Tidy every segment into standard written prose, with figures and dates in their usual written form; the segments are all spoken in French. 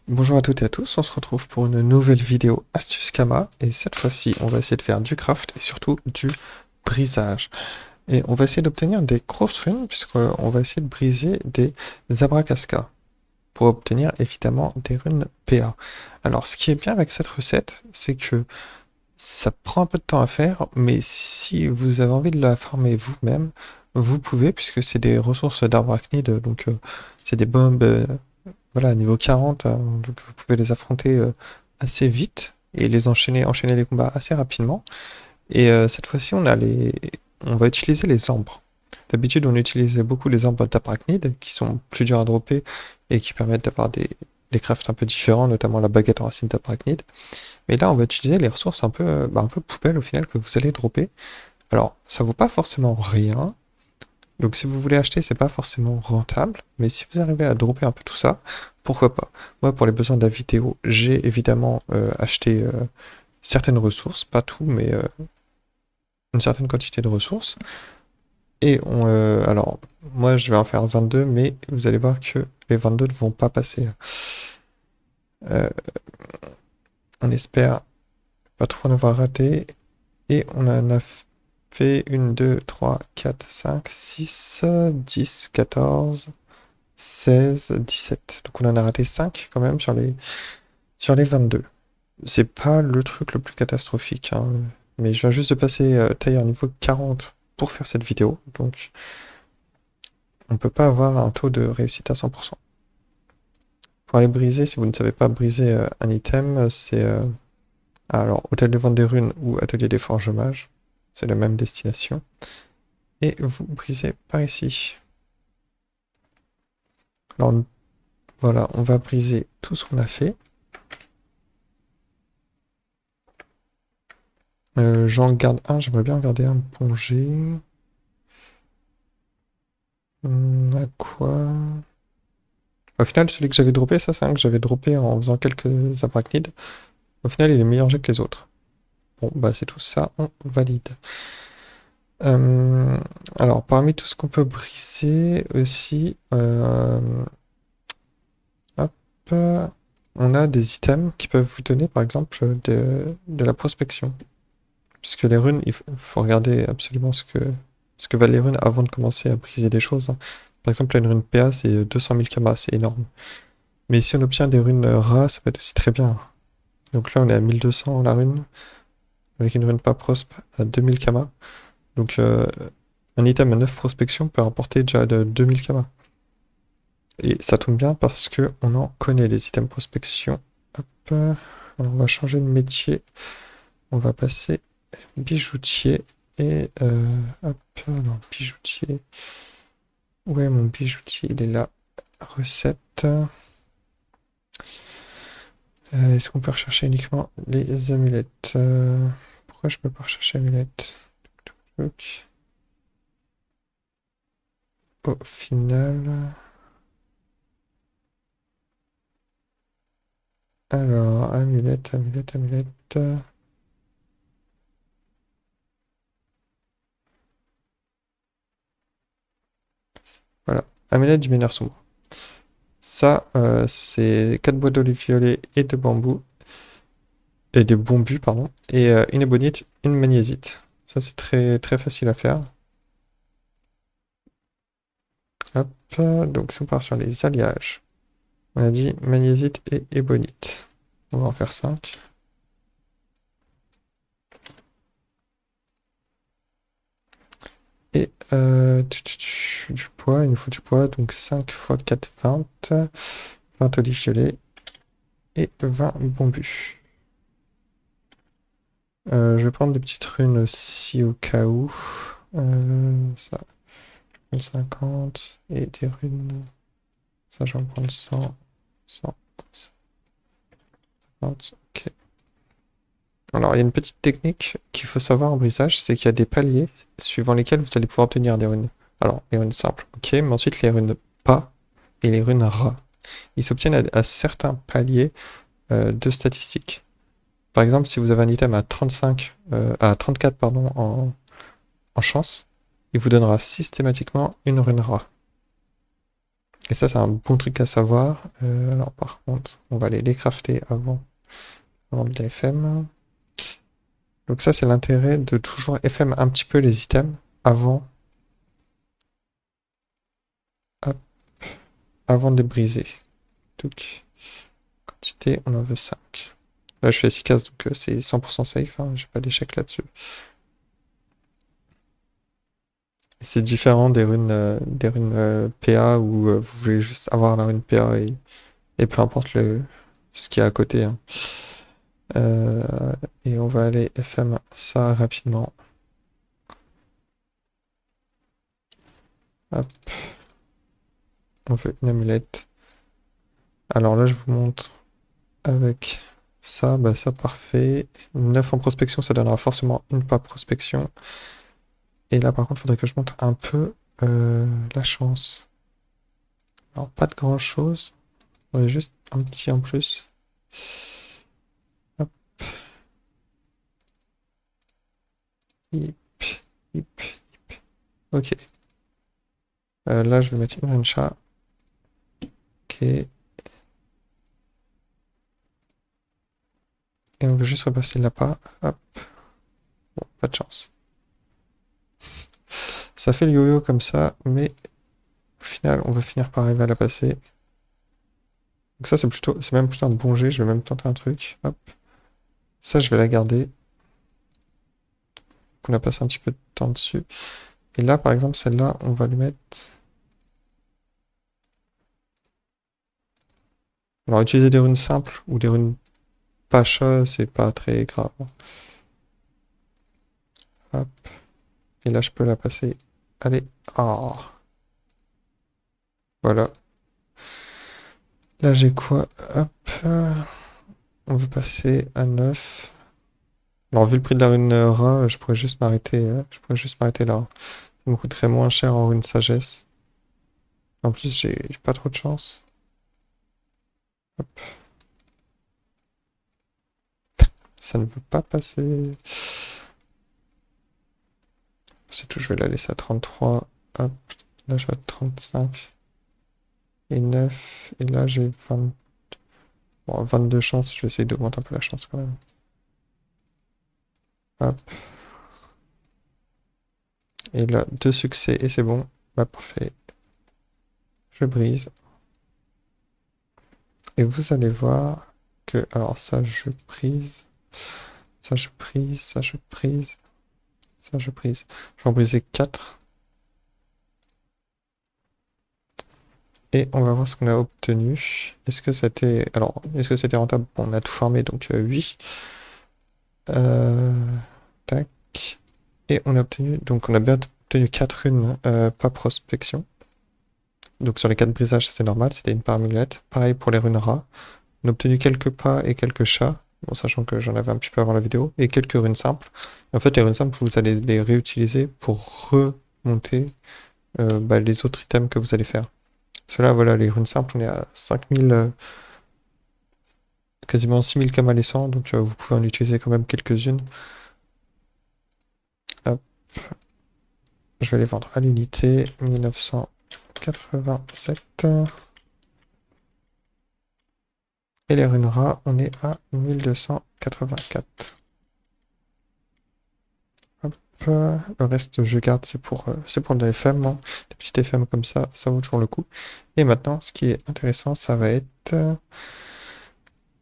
Bonjour à toutes et à tous, on se retrouve pour une nouvelle vidéo Astuce Kama et cette fois-ci on va essayer de faire du craft et surtout du brisage. Et on va essayer d'obtenir des grosses runes puisqu'on va essayer de briser des Abracasca pour obtenir évidemment des runes PA. Alors ce qui est bien avec cette recette, c'est que ça prend un peu de temps à faire, mais si vous avez envie de la farmer vous-même, vous pouvez puisque c'est des ressources d'arbrachnide, donc c'est des bombes voilà, niveau 40, donc vous pouvez les affronter assez vite et les enchaîner les combats assez rapidement. Et cette fois-ci, on va utiliser les ambres. D'habitude, on utilisait beaucoup les ambres d'Aprachnide, qui sont plus durs à dropper et qui permettent d'avoir des crafts un peu différents, notamment la baguette en racine d'Aprachnide. Mais là, on va utiliser les ressources un peu poubelles au final que vous allez dropper. Alors, ça vaut pas forcément rien, donc si vous voulez acheter, c'est pas forcément rentable, mais si vous arrivez à dropper un peu tout ça, pourquoi pas? Moi, pour les besoins de la vidéo, j'ai évidemment acheté certaines ressources, pas tout, mais une certaine quantité de ressources. Alors, moi, je vais en faire 22, mais vous allez voir que les 22 ne vont pas passer. Euh, on espère pas trop en avoir raté. Et on en a fait une, 2, 3, 4, 5, 6, 10, 14. 16, 17. Donc on en a raté 5 quand même sur les 22. C'est pas le truc le plus catastrophique, hein, mais je viens juste de passer tailleur niveau 40 pour faire cette vidéo, donc on peut pas avoir un taux de réussite à 100%. Pour aller briser, si vous ne savez pas briser un item, c'est alors hôtel de vente des runes ou atelier des forges mages, c'est la même destination. Et vous brisez par ici. Alors voilà, on va briser tout ce qu'on a fait. J'en garde un, j'aimerais bien en garder un plongé. À quoi? Au final, celui que j'avais droppé, ça c'est un que j'avais droppé en faisant quelques arachnides. Au final, il est meilleur jet que les autres. Bon, bah c'est tout ça, on valide. Euh, alors, parmi tout ce qu'on peut briser aussi, hop, on a des items qui peuvent vous donner, par exemple, de la prospection. Puisque les runes, faut regarder absolument ce que valent les runes avant de commencer à briser des choses, hein. Par exemple, une rune PA, c'est 200 000 kamas, c'est énorme. Mais si on obtient des runes rares, ça peut être aussi très bien. Donc là, on est à 1200 la rune, avec une rune pas prospe à 2000 kamas. Donc un item à 9 prospection peut rapporter déjà de 2000 kamas. Et ça tombe bien parce que on en connaît les items prospection. Hop. Alors on va changer de métier. On va passer bijoutier. Et hop, alors bijoutier. Où est mon bijoutier? Il est là. Recette. Est-ce qu'on peut rechercher uniquement les amulettes? Pourquoi je peux pas rechercher amulettes? Ok. Au final. Alors, amulette, amulette, amulette. Voilà. Amulette du mineur sombre. Ça, c'est 4 bois d'olive violet et de bambou. Et de bambus, pardon. Et une ébonite, une magnésite. Ça, c'est très, très facile à faire. Hop. Donc, si on part sur les alliages, on a dit magnésite et ébonite. On va en faire 5. Et du poids, il nous faut du poids. Donc 5 x 4, 20. 20 olives violet et 20 bambus. Je vais prendre des petites runes aussi au cas où. Ça, 50 et des runes. Ça, je vais en prendre 100, 100, 50. Ok. Alors, il y a une petite technique qu'il faut savoir en brisage, c'est qu'il y a des paliers suivant lesquels vous allez pouvoir obtenir des runes. Alors, les runes simples, ok, mais ensuite les runes pas et les runes ra. Ils s'obtiennent à certains paliers de statistiques. Par exemple, si vous avez un item à 35, à 34 pardon, en chance, il vous donnera systématiquement une rune rare. Et ça, c'est un bon truc à savoir. Alors, par contre, on va aller les crafter avant de les FM. Donc ça, c'est l'intérêt de toujours FM un petit peu les items avant, hop, avant de les briser. Donc, quantité, on en veut 5. Là, je suis à 6 cases, donc c'est 100% safe. Hein, j'ai pas d'échec là-dessus. C'est différent des runes PA où vous voulez juste avoir la rune PA et peu importe ce qu'il y a à côté. Hein. Euh, et on va aller FM ça rapidement. Hop. On veut une amulette. Alors là, je vous montre avec ça. Bah ça, parfait. 9 en prospection, ça donnera forcément une pas prospection. Et là, par contre, il faudrait que je montre un peu la chance. Alors, pas de grand-chose. On est juste un petit en plus. Hop. Hip, hip, hip. Ok. Là, je vais mettre une chat. Ok. Et on veut juste repasser l'appât. Hop. Bon, pas de chance. Ça fait le yo-yo comme ça, mais au final, on va finir par arriver à la passer. Donc ça, c'est même plutôt un bon jet. Je vais même tenter un truc. Hop. Ça, je vais la garder. On a passé un petit peu de temps dessus. Et là, par exemple, celle-là, on va lui mettre... Alors, utiliser des runes simples ou des runes pacha, c'est pas très grave. Hop. Et là, je peux la passer. Allez. Ah. Voilà. Là, j'ai quoi? Hop. On veut passer à 9. Alors, vu le prix de la rune rat, je pourrais juste m'arrêter. Je pourrais juste m'arrêter là. Ça me coûterait moins cher en rune sagesse. En plus, j'ai pas trop de chance. Hop. Ça ne veut pas passer. C'est tout, je vais la laisser à 33. Hop. Là, je vais à 35. Et 9. Et là, j'ai 20... bon, 22 chances. Je vais essayer d'augmenter un peu la chance quand même. Hop. Et là, 2 succès et c'est bon. Bah, parfait. Je brise. Et vous allez voir que... Alors ça, je prise. Ça, je prise. Ça, je prise. Ça, je prise. Je vais en briser 4. Et on va voir ce qu'on a obtenu. Est-ce que c'était... Alors, est-ce que c'était rentable? Bon, on a tout farmé, donc oui. Tac. Et on a obtenu... Donc, on a bien obtenu 4 runes, pas prospection. Donc, sur les 4 brisages, c'est normal, c'était une par amulette. Pareil pour les runes rats. On a obtenu quelques pas et quelques chats. Bon, sachant que j'en avais un petit peu avant la vidéo. Et quelques runes simples. En fait, les runes simples, vous allez les réutiliser pour remonter bah, les autres items que vous allez faire. Cela, voilà, les runes simples, on est à 5000, quasiment 6000 camalaissants, donc vous pouvez en utiliser quand même quelques-unes. Hop. Je vais les vendre à l'unité, 1987. Et les runes rats, on est à 1284. Hop. Le reste, je garde, c'est pour de la FM. Hein. Des petites FM comme ça vaut toujours le coup. Et maintenant, ce qui est intéressant, ça va être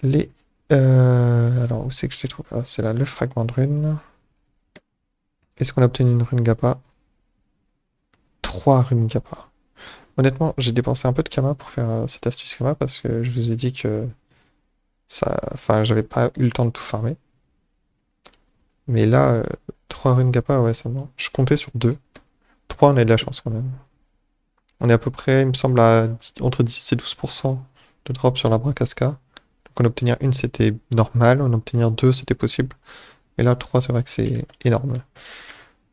les... alors, où c'est que je les trouve? Ah, c'est là, le fragment de rune. Est-ce qu'on a obtenu une rune Gappa? 3 runes Gappa. Honnêtement, j'ai dépensé un peu de Kama pour faire cette astuce Kama parce que je vous ai dit que ça... Enfin, j'avais pas eu le temps de tout farmer. Mais là, 3 runes Gappa, ouais, ça va. Je comptais sur 2. 3, on a de la chance quand même. On est à peu près, il me semble, entre 10 et 12% de drop sur la Bracasca. Donc en obtenir une, c'était normal. En obtenir 2, c'était possible. Et là, 3, c'est vrai que c'est énorme.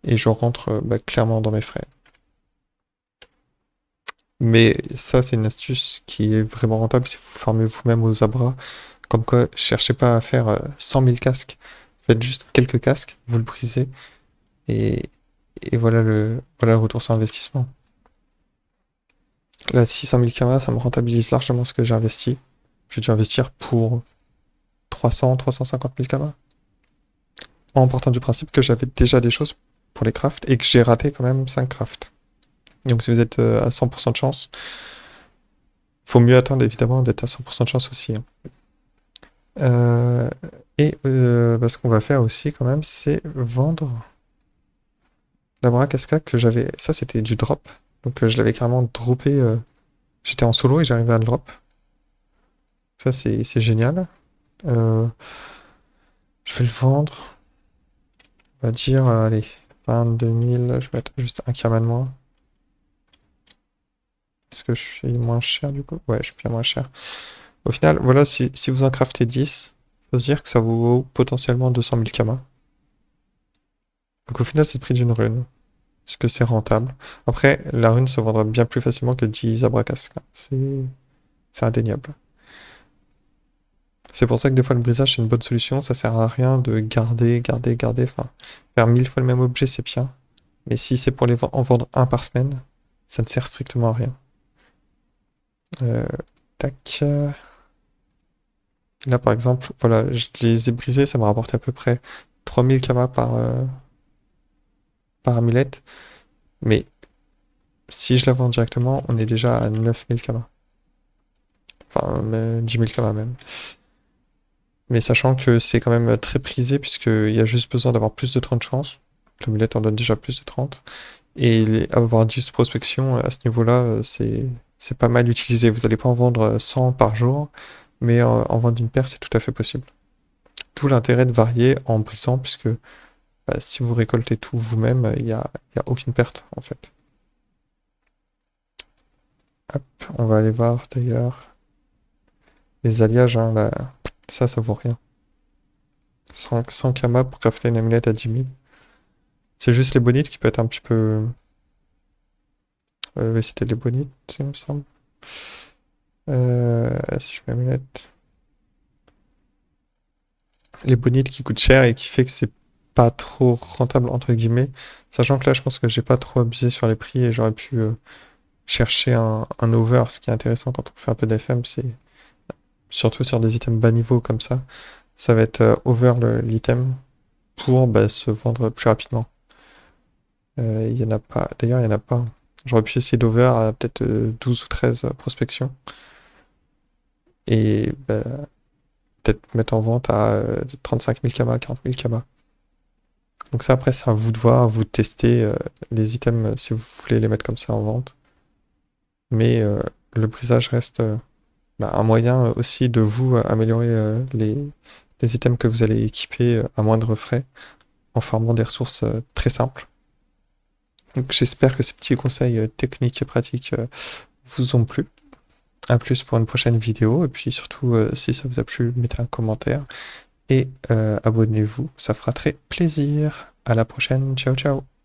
Et je rentre bah, clairement dans mes frais. Mais ça, c'est une astuce qui est vraiment rentable si vous farmez vous-même aux abras. Comme quoi, cherchez pas à faire 100 000 casques. Faites juste quelques casques, vous le brisez. Et, et voilà le retour sur investissement. Là, 600 000 kamas, ça me rentabilise largement ce que j'ai investi. J'ai dû investir pour 350 000 kamas. En partant du principe que j'avais déjà des choses pour les crafts et que j'ai raté quand même 5 crafts. Donc si vous êtes à 100% de chance, faut mieux attendre évidemment d'être à 100% de chance aussi, hein. Euh, ce qu'on va faire aussi quand même, c'est vendre la Bracasca que j'avais. Ça, c'était du drop. Donc je l'avais carrément droppé. J'étais en solo et j'arrivais à le drop. Ça, c'est génial. Euh, je vais le vendre. On va dire, allez, 22 000. Je vais mettre juste un Kaman moins. Est-ce que je suis moins cher du coup? Ouais, je suis bien moins cher. Au final, voilà, si vous en craftez 10, faut se dire que ça vous vaut potentiellement 200 000 kamas. Donc au final, c'est le prix d'une rune. Est-ce que c'est rentable? Après, la rune se vendra bien plus facilement que 10 abracasques, hein. C'est indéniable. C'est pour ça que des fois le brisage c'est une bonne solution. Ça sert à rien de garder. Enfin, faire 1000 fois le même objet, c'est bien. Mais si c'est pour en vendre un par semaine, ça ne sert strictement à rien. Euh, tac. Là, par exemple, voilà, je les ai brisés, ça m'a rapporté à peu près 3000 kamas par amulette. Mais si je la vends directement, on est déjà à 9000 kamas. Enfin, 10 000 kamas même. Mais sachant que c'est quand même très prisé, puisqu'il y a juste besoin d'avoir plus de 30 chances. L'amulette en donne déjà plus de 30. Et avoir 10 prospections à ce niveau-là, c'est pas mal utilisé. Vous n'allez pas en vendre 100 par jour, mais en vendre une paire, c'est tout à fait possible. Tout l'intérêt de varier en brisant, puisque bah, si vous récoltez tout vous-même, il y a aucune perte, en fait. Hop, on va aller voir d'ailleurs les alliages, hein, là, ça vaut rien. 100 kamas pour crafter une amulette à 10 000. C'est juste les bonites qui peut être un petit peu... oui, c'était les bonites, il me semble. Si je mets amulette... Les bonites qui coûtent cher et qui fait que c'est pas trop rentable, entre guillemets. Sachant que là, je pense que j'ai pas trop abusé sur les prix et j'aurais pu chercher un over. Ce qui est intéressant quand on fait un peu d'FM, c'est surtout sur des items bas niveau comme ça va être over l'item pour bah, se vendre plus rapidement. Il y en a pas. D'ailleurs, il y en a pas. J'aurais pu essayer d'over à peut-être 12 ou 13 prospections. Et bah, peut-être mettre en vente à 35 000 kamas, 40 000 kamas. Donc ça, après, c'est à vous de voir, à vous de tester les items si vous voulez les mettre comme ça en vente. Mais le brisage reste bah, un moyen aussi de vous améliorer les items que vous allez équiper à moindre frais en farmant des ressources très simples. Donc j'espère que ces petits conseils techniques et pratiques vous ont plu. À plus pour une prochaine vidéo. Et puis surtout, si ça vous a plu, mettez un commentaire et abonnez-vous. Ça fera très plaisir. À la prochaine. Ciao, ciao.